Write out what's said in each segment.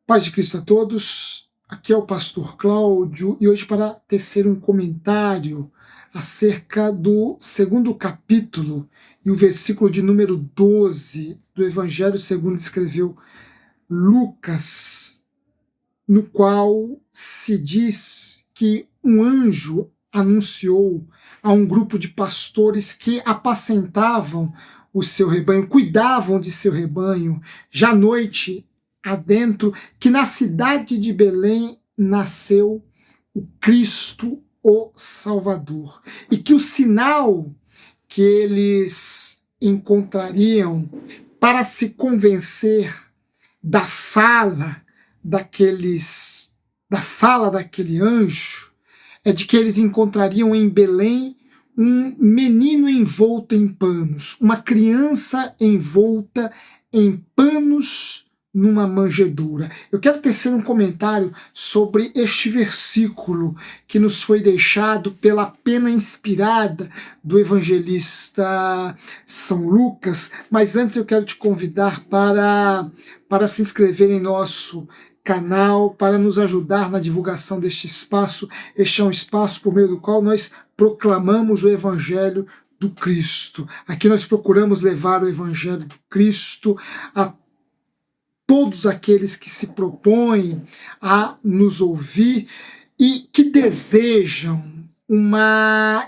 Paz de Cristo a todos, aqui é o pastor Cláudio e hoje para tecer um comentário acerca do segundo capítulo e o versículo de número 12 do Evangelho segundo escreveu Lucas, no qual se diz que um anjo anunciou a um grupo de pastores que apacentavam o seu rebanho, cuidavam de seu rebanho, já à noite adentro, que na cidade de Belém nasceu o Cristo, o Salvador, e que o sinal que eles encontrariam para se convencer da fala daquele anjo é de que eles encontrariam em Belém um menino envolto em panos, uma criança envolta em panos numa manjedoura. Eu quero tecer um comentário sobre este versículo que nos foi deixado pela pena inspirada do evangelista São Lucas, mas antes eu quero te convidar para se inscrever em nosso canal, para nos ajudar na divulgação deste espaço. Este é um espaço por meio do qual nós proclamamos o Evangelho do Cristo. Aqui nós procuramos levar o Evangelho do Cristo a todos aqueles que se propõem a nos ouvir e que desejam uma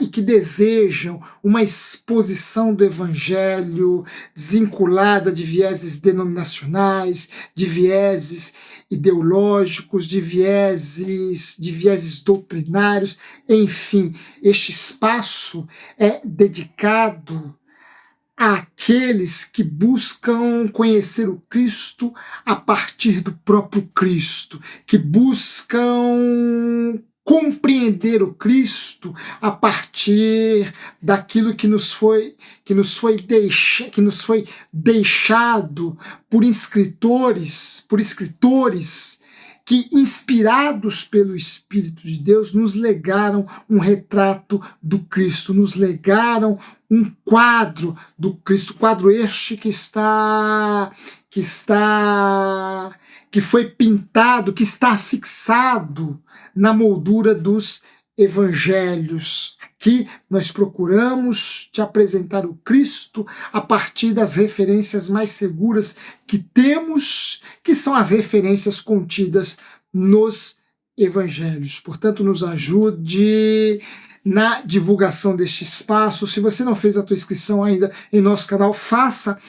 exposição do Evangelho desvinculada de vieses denominacionais, de vieses ideológicos, de vieses doutrinários, enfim, este espaço é dedicado àqueles que buscam conhecer o Cristo a partir do próprio Cristo, que buscam compreender o Cristo a partir daquilo que nos foi deixado por escritores que, inspirados pelo Espírito de Deus, nos legaram um retrato do Cristo, nos legaram um quadro do Cristo, quadro este que foi pintado, que está fixado na moldura dos evangelhos. Aqui nós procuramos te apresentar o Cristo a partir das referências mais seguras que temos, que são as referências contidas nos evangelhos. Portanto, nos ajude na divulgação deste espaço. Se você não fez a tua inscrição ainda em nosso canal, faça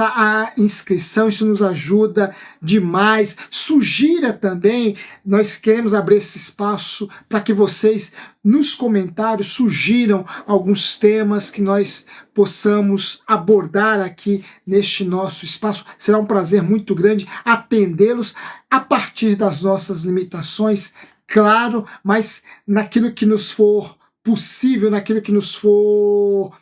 a inscrição, isso nos ajuda demais. Sugira também, nós queremos abrir esse espaço para que vocês nos comentários sugiram alguns temas que nós possamos abordar aqui neste nosso espaço. Será um prazer muito grande atendê-los a partir das nossas limitações, claro, mas naquilo que nos for possível, naquilo que nos for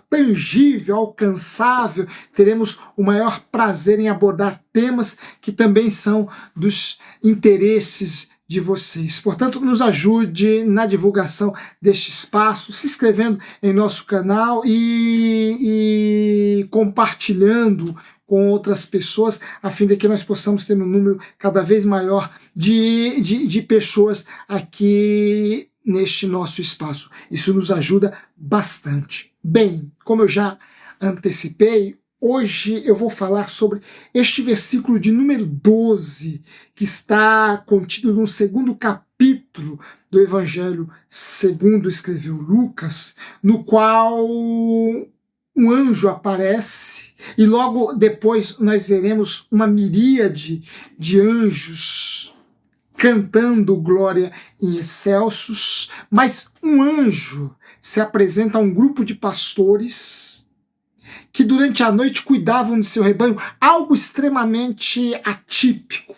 tangível, alcançável, teremos o maior prazer em abordar temas que também são dos interesses de vocês. Portanto, nos ajude na divulgação deste espaço, se inscrevendo em nosso canal e compartilhando com outras pessoas, a fim de que nós possamos ter um número cada vez maior de pessoas aqui neste nosso espaço. Isso nos ajuda bastante. Bem, como eu já antecipei, hoje eu vou falar sobre este versículo de número 12, que está contido no segundo capítulo do Evangelho segundo escreveu Lucas, no qual um anjo aparece, e logo depois nós veremos uma miríade de anjos cantando glória em excelsos, mas um anjo se apresenta a um grupo de pastores que durante a noite cuidavam de seu rebanho, algo extremamente atípico,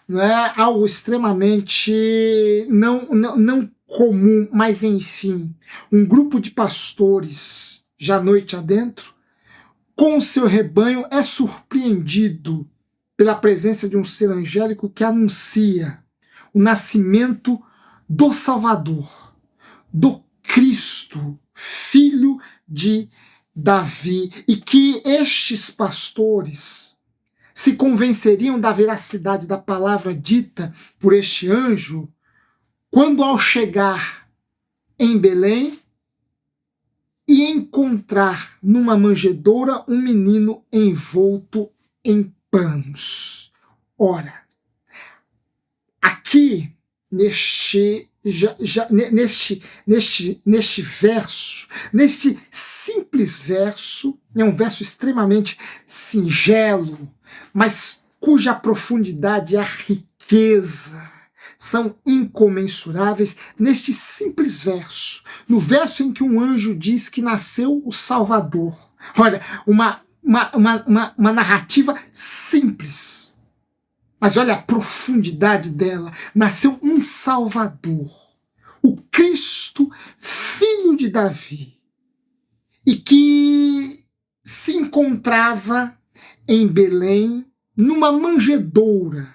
né? Algo extremamente não comum, mas enfim, um grupo de pastores já noite adentro, com o seu rebanho, é surpreendido pela presença de um ser angélico que anuncia o nascimento do Salvador, do Cristo, filho de Davi, e que estes pastores se convenceriam da veracidade da palavra dita por este anjo quando, ao chegar em Belém e encontrar numa manjedoura um menino envolto em panos. Ora, aqui neste verso, neste simples verso, é um verso extremamente singelo, mas cuja profundidade e a riqueza são incomensuráveis neste simples verso, no verso em que um anjo diz que nasceu o Salvador. Olha, uma narrativa simples, mas olha a profundidade dela. Nasceu um Salvador, o Cristo, filho de Davi, e que se encontrava em Belém, numa manjedoura,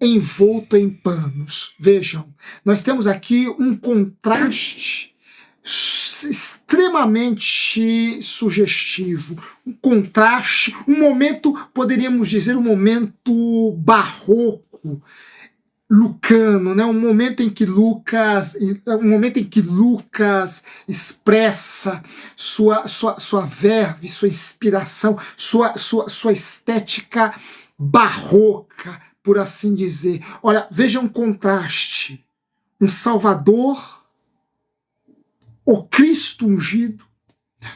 envolto em panos. Vejam, nós temos aqui um contraste extremamente sugestivo, um contraste, um momento, poderíamos dizer, um momento barroco, lucano, né? um momento em que Lucas expressa sua verve, sua inspiração, sua estética barroca, por assim dizer. Olha, veja um contraste. Um Salvador, o Cristo ungido,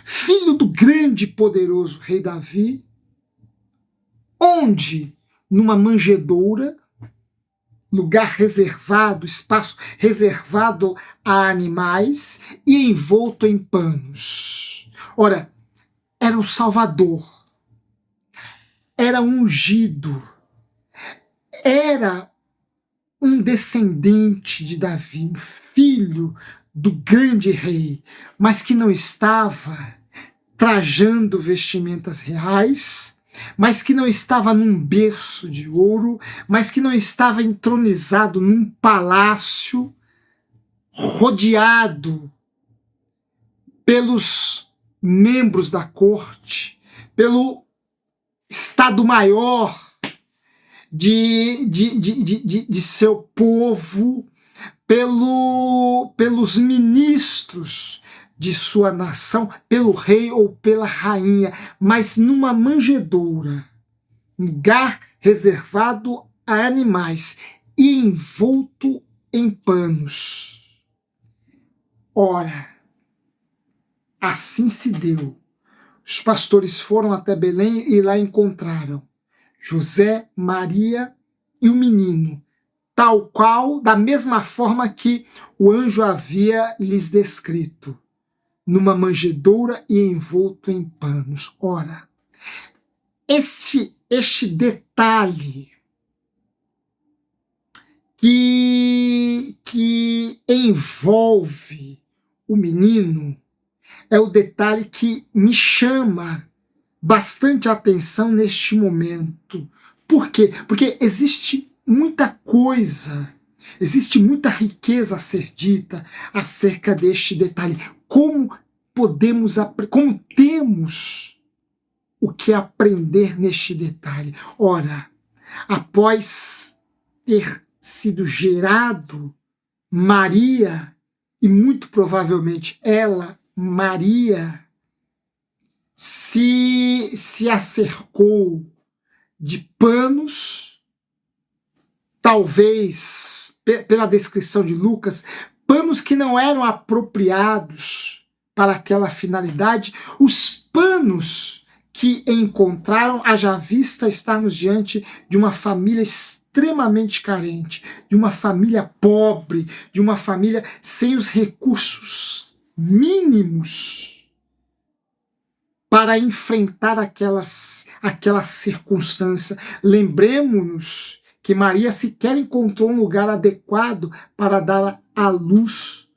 filho do grande e poderoso rei Davi, onde, numa manjedoura, lugar reservado, espaço reservado a animais e envolto em panos. Ora, era o Salvador, era ungido, era um descendente de Davi, um filho do grande rei, mas que não estava trajando vestimentas reais, mas que não estava num berço de ouro, mas que não estava entronizado num palácio rodeado pelos membros da corte, pelo Estado-Maior de seu povo, pelos ministros de sua nação, pelo rei ou pela rainha, mas numa manjedoura, lugar reservado a animais e envolto em panos. Ora, assim se deu. Os pastores foram até Belém e lá encontraram José, Maria e o menino, tal qual, da mesma forma que o anjo havia lhes descrito, numa manjedoura e envolto em panos. Ora, este detalhe que envolve o menino é o detalhe que me chama bastante atenção neste momento. Por quê? Porque existe muita coisa, existe muita riqueza a ser dita acerca deste detalhe. Como temos o que aprender neste detalhe? Ora, após ter sido gerado, Maria, e muito provavelmente ela, Maria, se acercou de panos, talvez, pela descrição de Lucas, panos que não eram apropriados para aquela finalidade, os panos que encontraram, haja vista estarmos diante de uma família extremamente carente, de uma família pobre, de uma família sem os recursos mínimos para enfrentar aquela circunstância. Lembremos-nos que Maria sequer encontrou um lugar adequado para dar à luz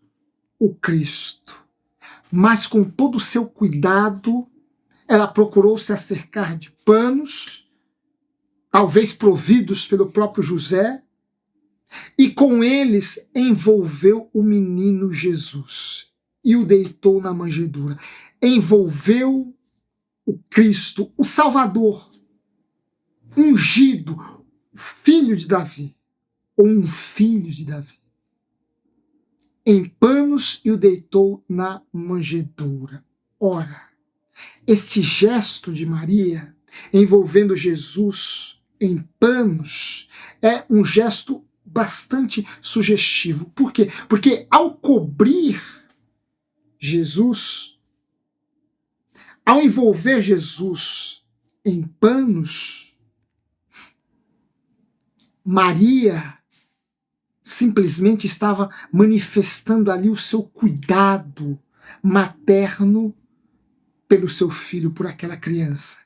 o Cristo. Mas com todo o seu cuidado, ela procurou se acercar de panos, talvez providos pelo próprio José, e com eles envolveu o menino Jesus e o deitou na manjedoura. Envolveu o Cristo, o Salvador, ungido, filho de Davi, ou um filho de Davi, em panos e o deitou na manjedoura. Ora, este gesto de Maria, envolvendo Jesus em panos, é um gesto bastante sugestivo. Por quê? Porque ao cobrir Jesus, ao envolver Jesus em panos, Maria simplesmente estava manifestando ali o seu cuidado materno pelo seu filho, por aquela criança.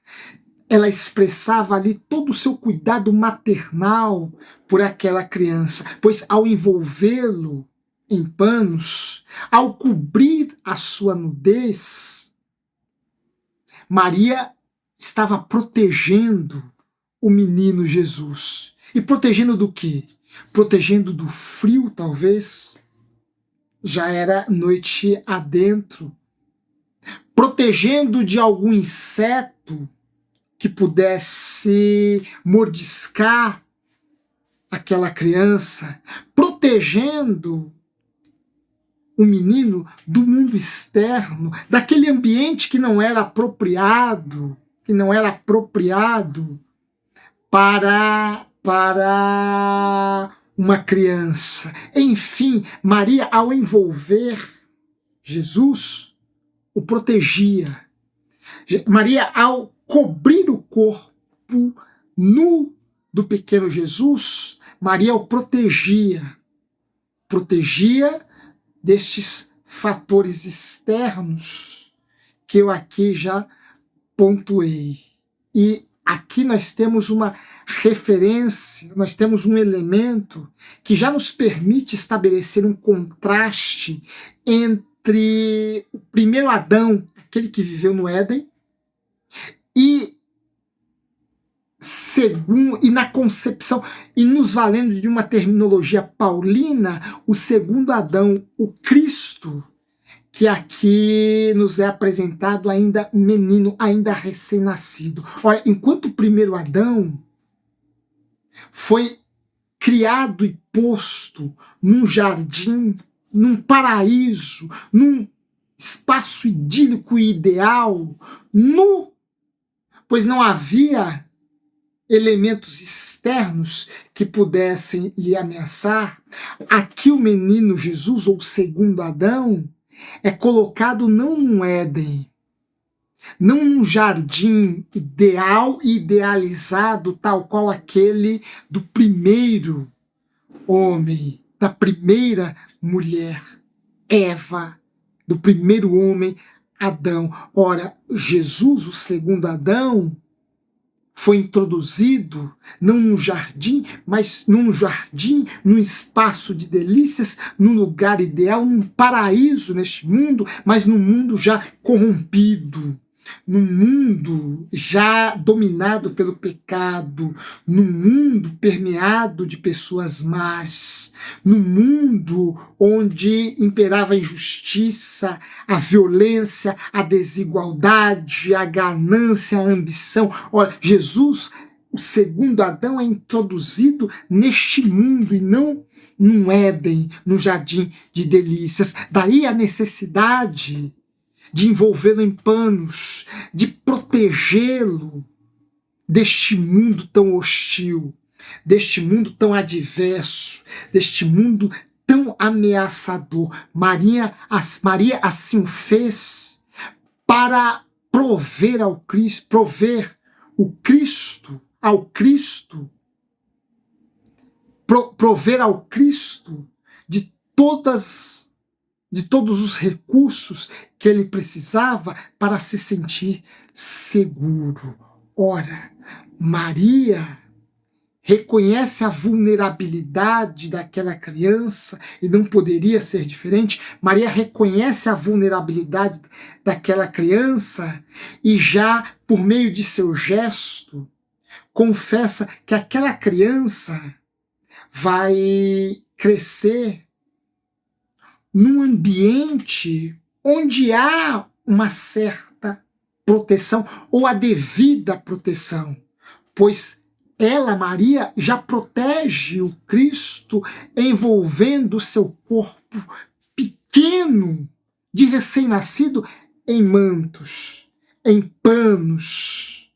Ela expressava ali todo o seu cuidado maternal por aquela criança, pois ao envolvê-lo em panos, ao cobrir a sua nudez, Maria estava protegendo o menino Jesus. E protegendo do quê? Protegendo do frio, talvez. Já era noite adentro. Protegendo de algum inseto que pudesse mordiscar aquela criança. Protegendo o menino do mundo externo, daquele ambiente que não era apropriado, para uma criança. Enfim, Maria, ao envolver Jesus, o protegia. Maria, ao cobrir o corpo nu do pequeno Jesus, Maria o protegia destes fatores externos que eu aqui já pontuei. E aqui nós temos uma referência, nós temos um elemento que já nos permite estabelecer um contraste entre o primeiro Adão, aquele que viveu no Éden, e na concepção, e nos valendo de uma terminologia paulina, o segundo Adão, o Cristo, que aqui nos é apresentado ainda menino, ainda recém-nascido. Ora, enquanto o primeiro Adão foi criado e posto num jardim, num paraíso, num espaço idílico e ideal, pois não havia elementos externos que pudessem lhe ameaçar, aqui o menino Jesus, ou o segundo Adão, é colocado não num Éden, não num jardim ideal e idealizado, tal qual aquele do primeiro homem, da primeira mulher, Eva, do primeiro homem, Adão. Ora, Jesus, o segundo Adão, foi introduzido não num jardim, mas num espaço de delícias, num lugar ideal, num paraíso neste mundo, mas num mundo já corrompido, num mundo já dominado pelo pecado, num mundo permeado de pessoas más, num mundo onde imperava a injustiça, a violência, a desigualdade, a ganância, a ambição. Olha, Jesus, o segundo Adão, é introduzido neste mundo e não num Éden, no jardim de delícias. Daí a necessidade de envolvê-lo em panos, de protegê-lo deste mundo tão hostil, deste mundo tão adverso, deste mundo tão ameaçador. Maria assim o fez para prover ao Cristo de todos os recursos que ele precisava para se sentir seguro. Ora, Maria reconhece a vulnerabilidade daquela criança, e não poderia ser diferente. Maria reconhece a vulnerabilidade daquela criança e já, por meio de seu gesto, confessa que aquela criança vai crescer num ambiente onde há uma certa proteção, ou a devida proteção, pois ela, Maria, já protege o Cristo envolvendo o seu corpo pequeno de recém-nascido em mantos, em panos,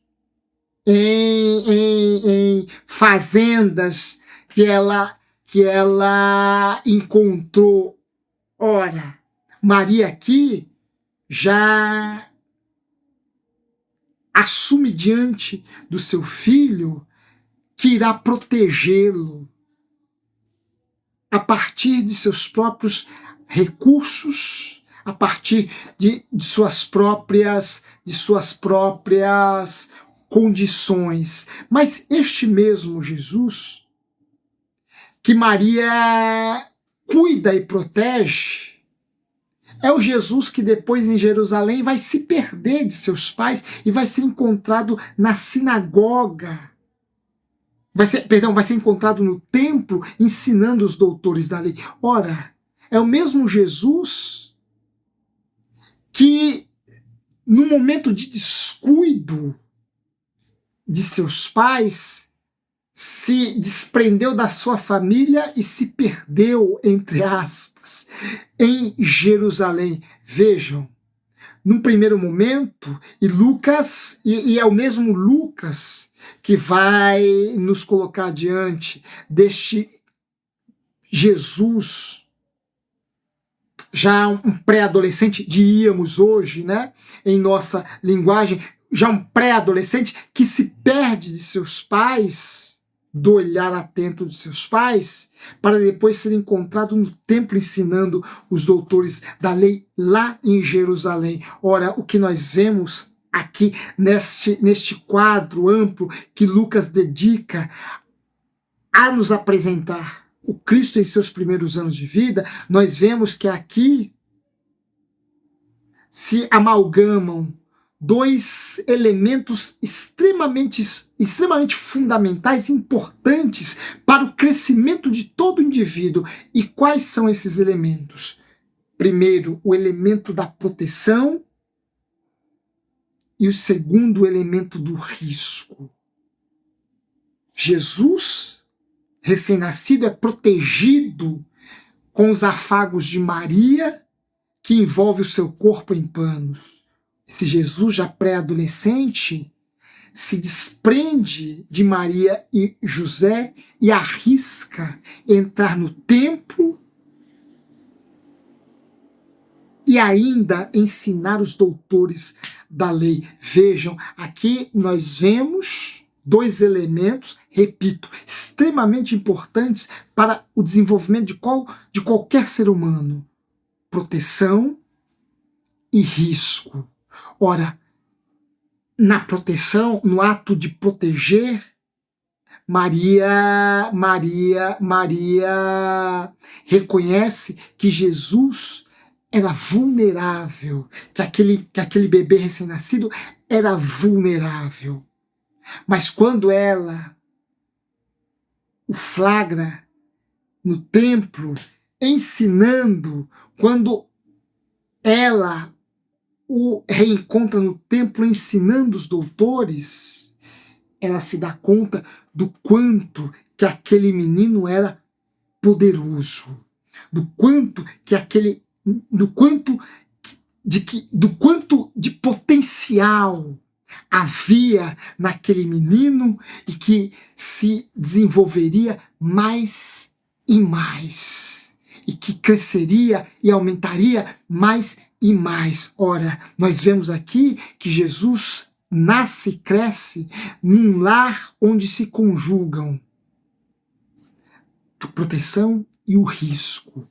em fazendas que ela encontrou. Ora, Maria aqui já assume diante do seu filho que irá protegê-lo a partir de seus próprios recursos, a partir de suas próprias condições. Mas este mesmo Jesus, que Maria cuida e protege, é o Jesus que depois em Jerusalém vai se perder de seus pais e vai ser encontrado na sinagoga. Vai ser encontrado no templo ensinando os doutores da lei. Ora, é o mesmo Jesus que, no momento de descuido de seus pais, se desprendeu da sua família e se perdeu, entre aspas, em Jerusalém. Vejam, num primeiro momento, e é o mesmo Lucas que vai nos colocar diante deste Jesus, já um pré-adolescente, diríamos hoje, né, em nossa linguagem, já um pré-adolescente que se perde de seus pais, do olhar atento de seus pais, para depois ser encontrado no templo ensinando os doutores da lei lá em Jerusalém. Ora, o que nós vemos aqui neste quadro amplo que Lucas dedica a nos apresentar o Cristo em seus primeiros anos de vida, nós vemos que aqui se amalgamam dois elementos extremamente fundamentais, importantes para o crescimento de todo indivíduo. E quais são esses elementos? Primeiro, o elemento da proteção, e o segundo, o elemento do risco. Jesus, recém-nascido, é protegido com os afagos de Maria, que envolve o seu corpo em panos. Esse Jesus já pré-adolescente se desprende de Maria e José e arrisca entrar no templo e ainda ensinar os doutores da lei. Vejam, aqui nós vemos dois elementos, repito, extremamente importantes para o desenvolvimento de qualquer ser humano: proteção e risco. Ora, na proteção, no ato de proteger, Maria reconhece que Jesus era vulnerável, que aquele bebê recém-nascido era vulnerável. Mas quando ela o flagra no templo, ensinando, quando ela o reencontra no templo ensinando os doutores, ela se dá conta do quanto que aquele menino era poderoso, do quanto de potencial havia naquele menino e que se desenvolveria mais e mais, e que cresceria e aumentaria mais e mais. Ora, nós vemos aqui que Jesus nasce e cresce num lar onde se conjugam a proteção e o risco,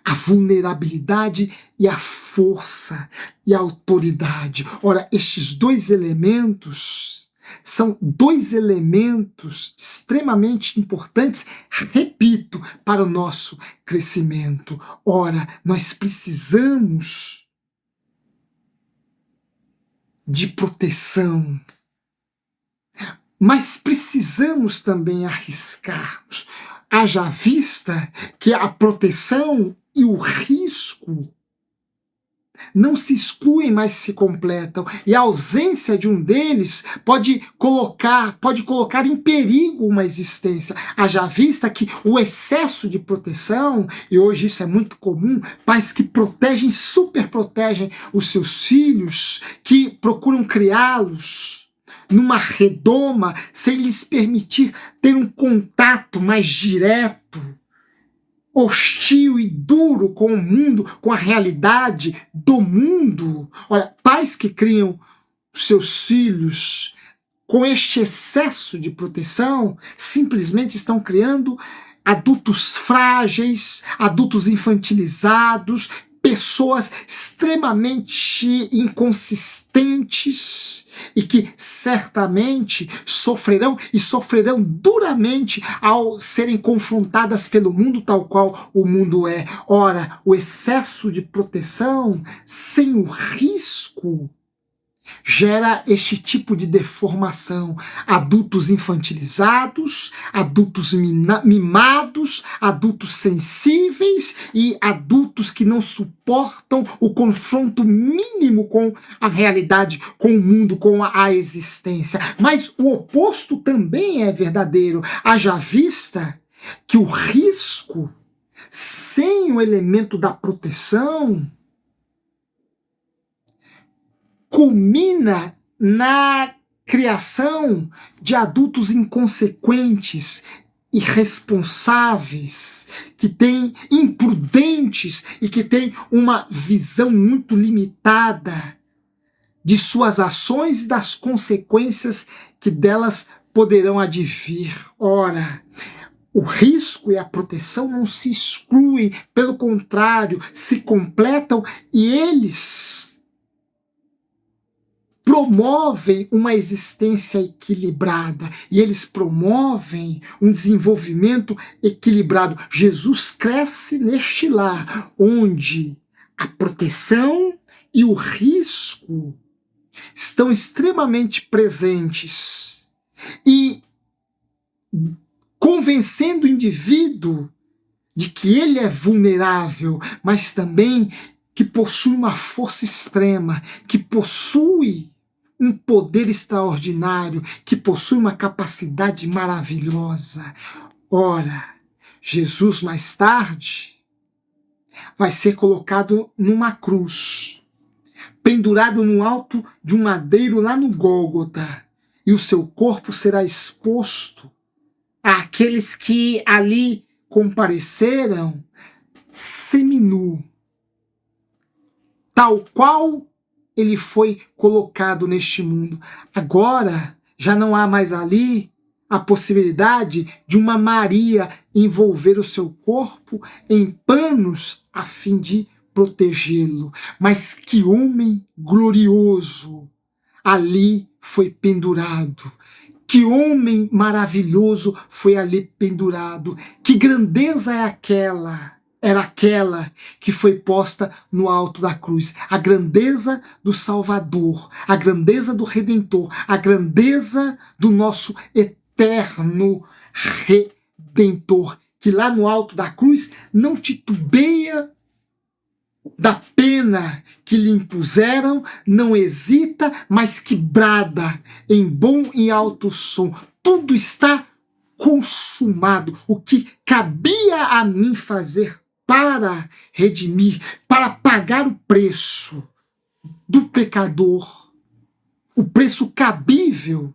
a vulnerabilidade e a força e a autoridade. Ora, estes dois elementos são dois elementos extremamente importantes, repito, para o nosso crescimento. Ora, nós precisamos de proteção, mas precisamos também arriscarmos. Haja vista que a proteção e o risco não se excluem, mas se completam. E a ausência de um deles pode colocar em perigo uma existência. Haja vista que o excesso de proteção, e hoje isso é muito comum, pais que protegem, superprotegem os seus filhos, que procuram criá-los numa redoma, sem lhes permitir ter um contato mais direto, hostil e duro com o mundo, com a realidade do mundo. Olha, pais que criam seus filhos com este excesso de proteção simplesmente estão criando adultos frágeis, adultos infantilizados, pessoas extremamente inconsistentes e que certamente sofrerão e sofrerão duramente ao serem confrontadas pelo mundo tal qual o mundo é. Ora, o excesso de proteção sem o risco gera este tipo de deformação. Adultos infantilizados, adultos mimados, adultos sensíveis e adultos que não suportam o confronto mínimo com a realidade, com o mundo, com a existência. Mas o oposto também é verdadeiro. Haja vista que o risco, sem o elemento da proteção, culmina na criação de adultos inconsequentes, irresponsáveis, imprudentes e que têm uma visão muito limitada de suas ações e das consequências que delas poderão advir. Ora, o risco e a proteção não se excluem, pelo contrário, se completam e eles promovem uma existência equilibrada e eles promovem um desenvolvimento equilibrado. Jesus cresce neste lar onde a proteção e o risco estão extremamente presentes e convencendo o indivíduo de que ele é vulnerável, mas também que possui uma força extrema, que possui um poder extraordinário, que possui uma capacidade maravilhosa. Ora, Jesus mais tarde vai ser colocado numa cruz, pendurado no alto de um madeiro lá no Gólgota, e o seu corpo será exposto àqueles que ali compareceram seminu, tal qual ele foi colocado neste mundo. Agora, já não há mais ali a possibilidade de uma Maria envolver o seu corpo em panos a fim de protegê-lo. Mas que homem glorioso ali foi pendurado. Que homem maravilhoso foi ali pendurado. Que grandeza é aquela? Era aquela que foi posta no alto da cruz. A grandeza do Salvador, a grandeza do Redentor, a grandeza do nosso eterno Redentor, que lá no alto da cruz não titubeia da pena que lhe impuseram, não hesita, mas que brada em bom e alto som. Tudo está consumado. O que cabia a mim fazer para redimir, para pagar o preço do pecador, o preço cabível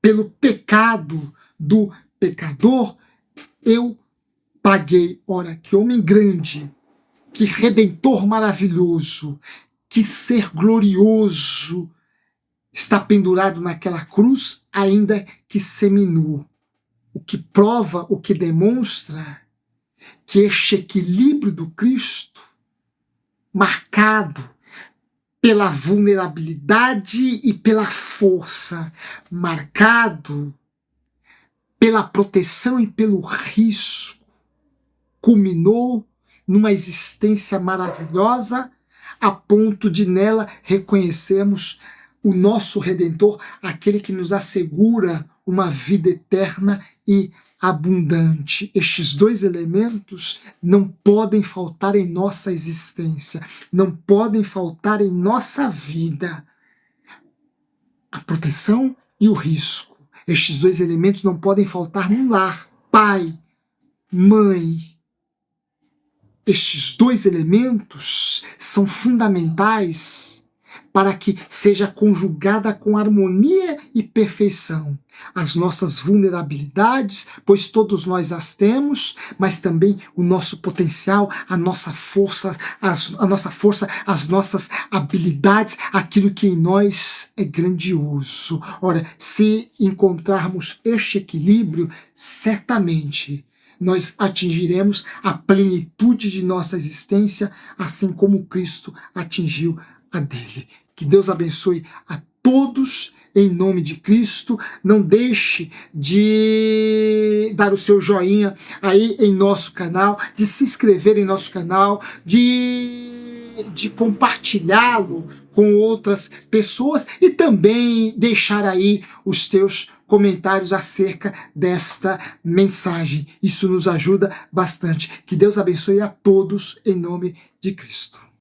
pelo pecado do pecador, eu paguei. Ora, que homem grande, que redentor maravilhoso, que ser glorioso está pendurado naquela cruz, ainda que seminu. O que prova, o que demonstra que este equilíbrio do Cristo, marcado pela vulnerabilidade e pela força, marcado pela proteção e pelo risco, culminou numa existência maravilhosa, a ponto de nela reconhecermos o nosso Redentor, aquele que nos assegura uma vida eterna e abundante. Estes dois elementos não podem faltar em nossa existência, não podem faltar em nossa vida. A proteção e o risco. Estes dois elementos não podem faltar no lar. Pai, mãe. Estes dois elementos são fundamentais para que seja conjugada com harmonia e perfeição as nossas vulnerabilidades, pois todos nós as temos, mas também o nosso potencial, a nossa força, as nossas habilidades, aquilo que em nós é grandioso. Ora, se encontrarmos este equilíbrio, certamente nós atingiremos a plenitude de nossa existência, assim como Cristo atingiu a dele. Que Deus abençoe a todos em nome de Cristo. Não deixe de dar o seu joinha aí em nosso canal, de se inscrever em nosso canal, de compartilhá-lo com outras pessoas e também deixar aí os teus comentários acerca desta mensagem. Isso nos ajuda bastante. Que Deus abençoe a todos em nome de Cristo.